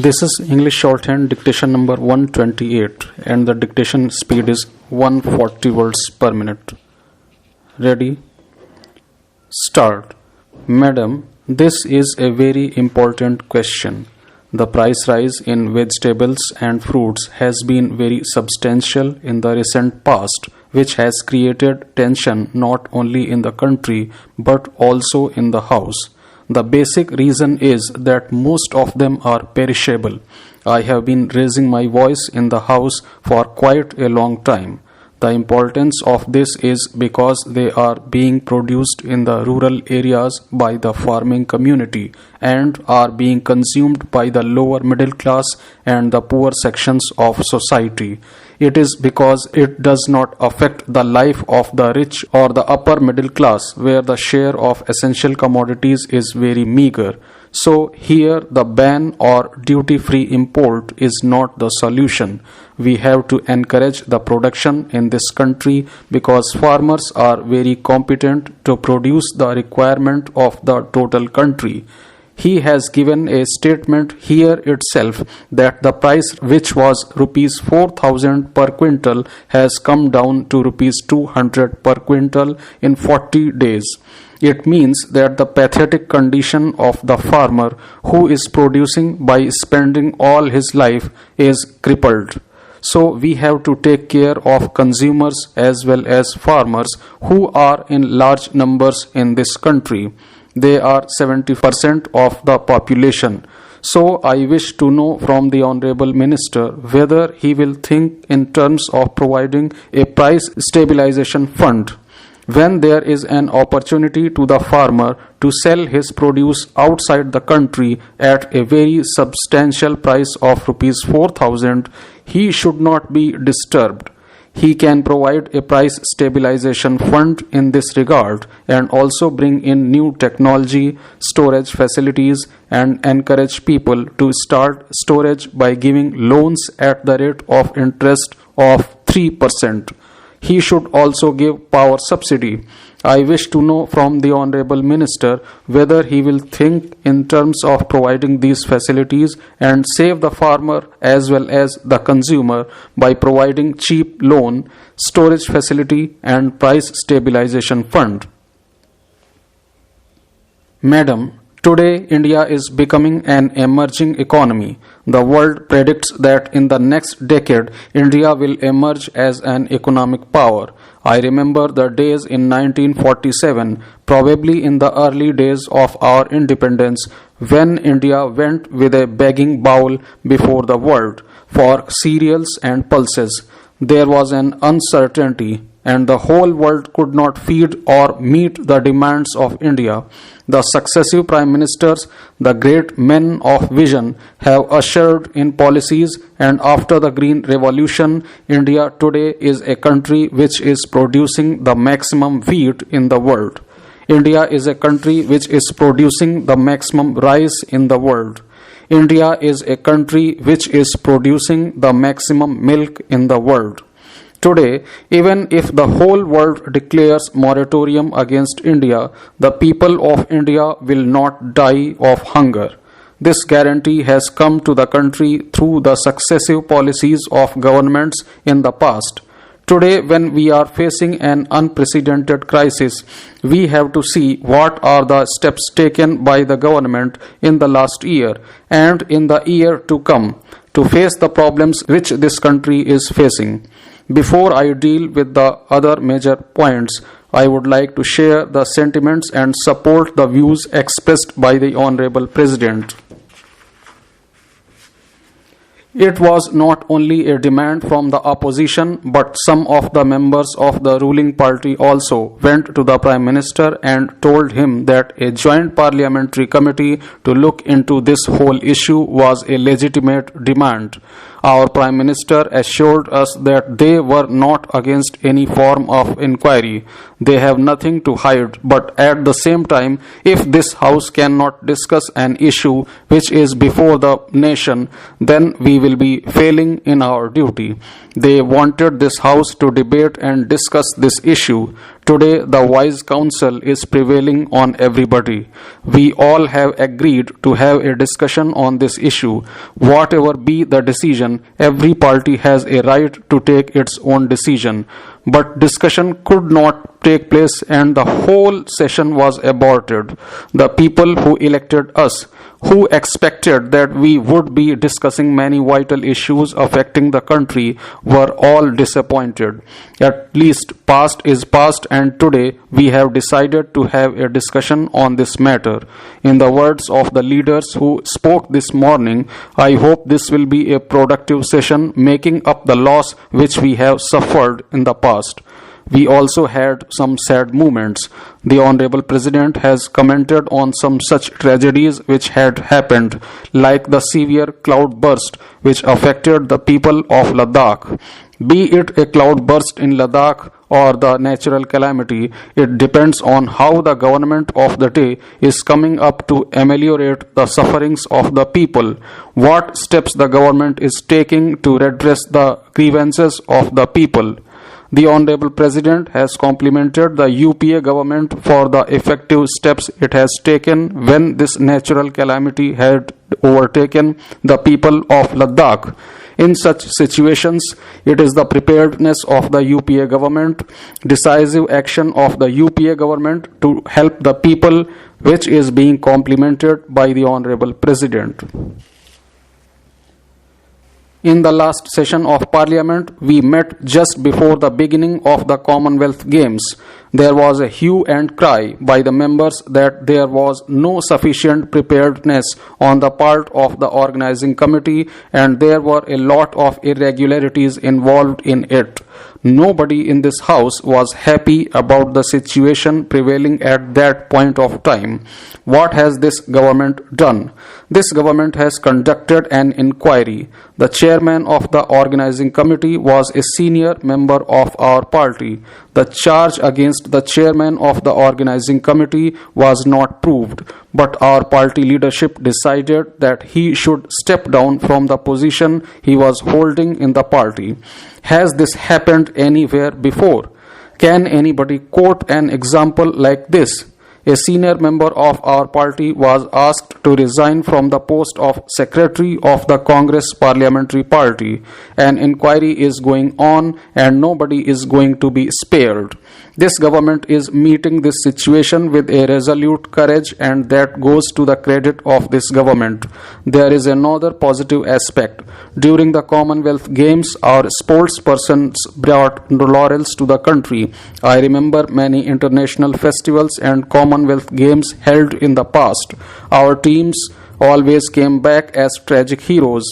This is English Shorthand Dictation number 128 and the dictation speed is 140 words per minute. Ready? Start. Madam, this is a very important question. The price rise in vegetables and fruits has been very substantial in the recent past, which has created tension not only in the country but also in the house. The basic reason is that most of them are perishable. I have been raising my voice in the house for quite a long time. The importance of this is because they are being produced in the rural areas by the farming community and are being consumed by the lower middle class and the poor sections of society. It is because it does not affect the life of the rich or the upper middle class, where the share of essential commodities is very meager. So here the ban or duty-free import is not the solution. We have to encourage the production in this country because farmers are very competent to produce the requirement of the total country. He has given a statement here itself that the price, which was rupees 4,000 per quintal, has come down to rupees 200 per quintal in 40 days. It means that the pathetic condition of the farmer who is producing by spending all his life is crippled. So we have to take care of consumers as well as farmers who are in large numbers in this country. They are 70% of the population. So I wish to know from the Honorable Minister whether he will think in terms of providing a price stabilization fund. When there is an opportunity to the farmer to sell his produce outside the country at a very substantial price of rupees 4,000, he should not be disturbed. He can provide a price stabilization fund in this regard and also bring in new technology, storage facilities, and encourage people to start storage by giving loans at the rate of interest of 3%. He should also give power subsidy. I wish to know from the Honorable Minister whether he will think in terms of providing these facilities and save the farmer as well as the consumer by providing cheap loan, storage facility and price stabilization fund. Madam, today, India is becoming an emerging economy. The world predicts that in the next decade, India will emerge as an economic power. I remember the days in 1947, probably in the early days of our independence, when India went with a begging bowl before the world for cereals and pulses. There was an uncertainty, and the whole world could not feed or meet the demands of India. The successive prime ministers, the great men of vision, have ushered in policies, and after the Green Revolution, India today is a country which is producing the maximum wheat in the world. India is a country which is producing the maximum rice in the world. India is a country which is producing the maximum milk in the world. Today, even if the whole world declares moratorium against India, the people of India will not die of hunger. This guarantee has come to the country through the successive policies of governments in the past. Today, when we are facing an unprecedented crisis, we have to see what are the steps taken by the government in the last year and in the year to come to face the problems which this country is facing. Before I deal with the other major points, I would like to share the sentiments and support the views expressed by the Honorable President. It was not only a demand from the opposition, but some of the members of the ruling party also went to the Prime Minister and told him that a joint parliamentary committee to look into this whole issue was a legitimate demand. Our Prime Minister assured us that they were not against any form of inquiry. They have nothing to hide, but at the same time, if this House cannot discuss an issue which is before the nation, then we will be failing in our duty. They wanted this House to debate and discuss this issue. Today, the wise counsel is prevailing on everybody. We all have agreed to have a discussion on this issue. Whatever be the decision, every party has a right to take its own decision. But discussion could not take place and the whole session was aborted. The people who elected us, who expected that we would be discussing many vital issues affecting the country, were all disappointed. At least past is past, and today we have decided to have a discussion on this matter. In the words of the leaders who spoke this morning, I hope this will be a productive session making up the loss which we have suffered in the past. We also had some sad moments. The Honorable President has commented on some such tragedies which had happened, like the severe cloud burst which affected the people of Ladakh. Be it a cloud burst in Ladakh or the natural calamity, it depends on how the government of the day is coming up to ameliorate the sufferings of the people, what steps the government is taking to redress the grievances of the people. The Honorable President has complimented the UPA government for the effective steps it has taken when this natural calamity had overtaken the people of Ladakh. In such situations, it is the preparedness of the UPA government, decisive action of the UPA government to help the people, which is being complimented by the Honorable President. In the last session of Parliament, we met just before the beginning of the Commonwealth Games. There was a hue and cry by the members that there was no sufficient preparedness on the part of the organizing committee and there were a lot of irregularities involved in it. Nobody in this house was happy about the situation prevailing at that point of time. What has this government done? This government has conducted an inquiry. The chairman of the organizing committee was a senior member of our party. The charge against the chairman of the organizing committee was not proved, but our party leadership decided that he should step down from the position he was holding in the party. Has this happened anywhere before? Can anybody quote an example like this? A senior member of our party was asked to resign from the post of Secretary of the Congress Parliamentary Party. An inquiry is going on and nobody is going to be spared. This government is meeting this situation with a resolute courage and that goes to the credit of this government. There is another positive aspect. During the Commonwealth Games, our sportspersons brought laurels to the country. I remember many international festivals and Commonwealth Games held in the past. Our teams always came back as tragic heroes.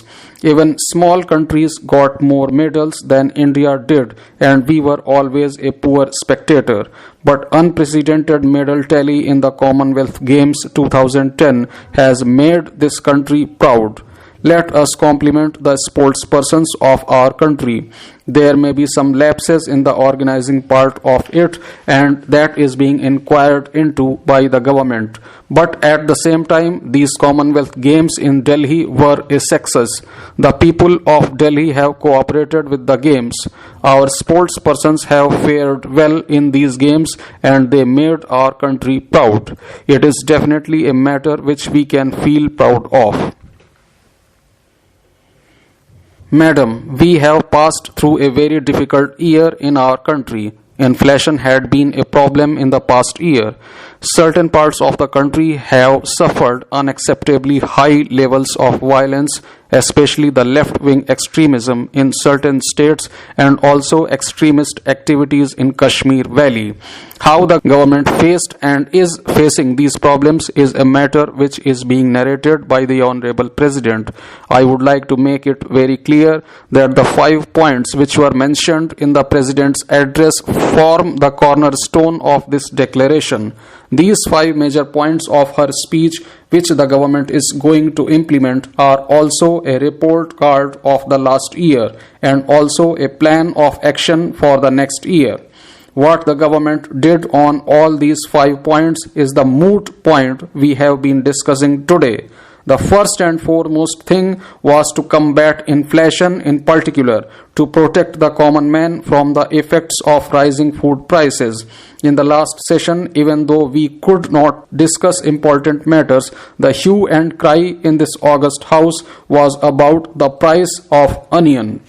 Even small countries got more medals than India did, and we were always a poor spectator. But unprecedented medal tally in the Commonwealth Games 2010 has made this country proud. Let us compliment the sportspersons of our country. There may be some lapses in the organizing part of it, and that is being inquired into by the government. But at the same time, these Commonwealth Games in Delhi were a success. The people of Delhi have cooperated with the games. Our sportspersons have fared well in these games and they made our country proud. It is definitely a matter which we can feel proud of. Madam, we have passed through a very difficult year in our country. Inflation had been a problem in the past year. Certain parts of the country have suffered unacceptably high levels of violence, especially the left-wing extremism in certain states and also extremist activities in Kashmir Valley. How the government faced and is facing these problems is a matter which is being narrated by the Honorable President. I would like to make it very clear that the 5 points which were mentioned in the President's address form the cornerstone of this declaration. These 5 major points of her speech which the government is going to implement are also a report card of the last year and also a plan of action for the next year. What the government did on all these 5 points is the moot point we have been discussing today. The first and foremost thing was to combat inflation, in particular, to protect the common man from the effects of rising food prices. In the last session, even though we could not discuss important matters, the hue and cry in this august house was about the price of onion.